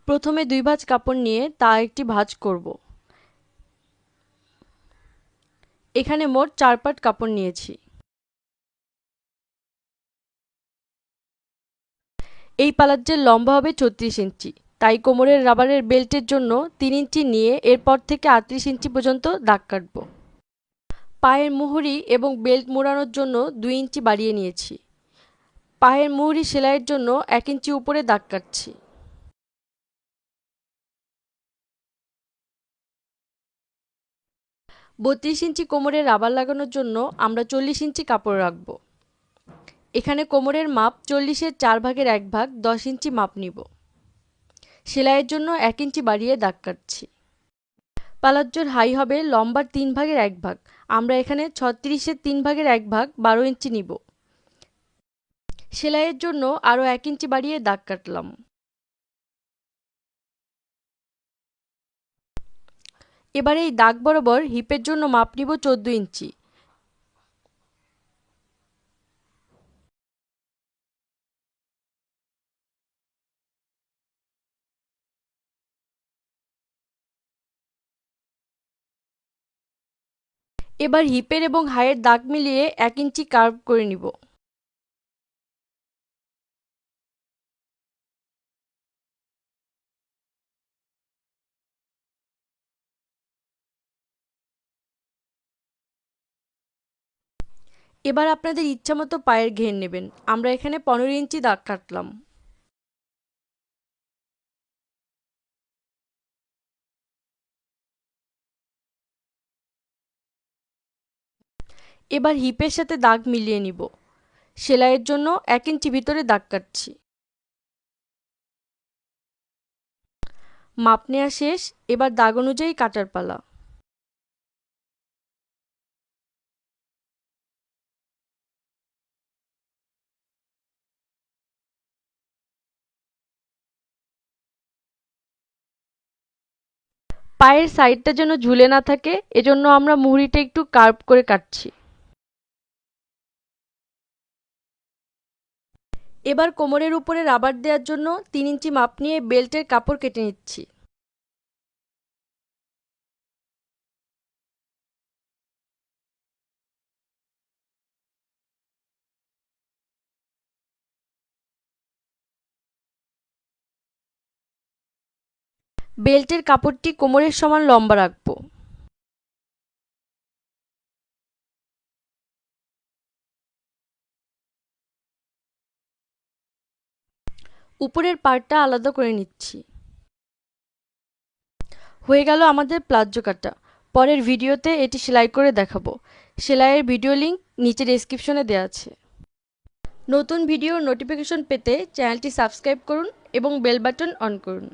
প্রথমে 2 ভাঁজ কাপড় নিয়ে তা একটি ভাঁজ করব। এখানে মোট 4 পাট কাপড় নিয়েছি। এই পালাজ্জের লম্বা হবে 34 ইঞ্চি, তাই কোমরের রাবারের বেল্টের জন্য 3 ইঞ্চি নিয়ে এরপর থেকে 38 ইঞ্চি পর্যন্ত দাগ কাটব। পায়ের মুহুরি এবং বেল্ট মোড়ানোর জন্য 2 ইঞ্চি বাড়িয়ে নিয়েছি। পায়ের মুহুরি সেলাইয়ের জন্য 1 ইঞ্চি উপরে দাগ কাটছি। বত্রিশ ইঞ্চি কোমরে রাবার লাগানোর জন্য আমরা 40 ইঞ্চি কাপড় রাখব। এখানে কোমরের মাপ 40-এর 4 ভাগের 1 ভাগ 10 ইঞ্চি মাপ নিব। সেলাইয়ের জন্য 1 ইঞ্চি বাড়িয়ে দাগ কাটছি। পালাজ্জোর হাই হবে লম্বার 3 ভাগের 1 ভাগ। আমরা এখানে 36-এর 3 ভাগের 1 ভাগ 12 ইঞ্চি নিব। সেলাইয়ের জন্য আরও 1 ইঞ্চি বাড়িয়ে দাগ কাটলাম। এবার এই দাগ বরাবর হিপের জন্য মাপ নিব 14 ইঞ্চি। এবার হিপের এবং হাইয়ের দাগ মিলিয়ে 1 ইঞ্চি কার্ভ করে নিব। এবার আপনাদের ইচ্ছামতো পায়ের ঘের নেবেন। আমরা এখানে 15 ইঞ্চি দাগ কাটলাম। এবার হিপের সাথে দাগ মিলিয়ে নিব। সেলাইয়ের জন্য 1 ইঞ্চি ভিতরে দাগ কাটছি। মাপ নেওয়া শেষ। এবার দাগ অনুযায়ী কাটার পালা। পায়ের সাইডটা যেন ঝুলে না থাকে, এজন্য আমরা মুহুরিটা একটু কার্ভ করে কাটছি। এবার কোমরের উপরে রাবার দেওয়ার জন্য 3 ইঞ্চি মাপ নিয়ে বেল্টের কাপড় কেটে নিচ্ছি। বেল্টের কাপড়টি কোমরের সমান লম্বা রাখব। উপরের পার্টটা আলাদা করে নিচ্ছি। হয়ে গেল আমাদের প্লাজো কাটা। পরের ভিডিওতে এটি সেলাই করে দেখাবো। সেলাইয়ের ভিডিও লিংক নিচে ডেসক্রিপশনে দেওয়া আছে। নতুন ভিডিওর নোটিফিকেশন পেতে চ্যানেলটি সাবস্ক্রাইব করুন এবং বেল বাটন অন করুন।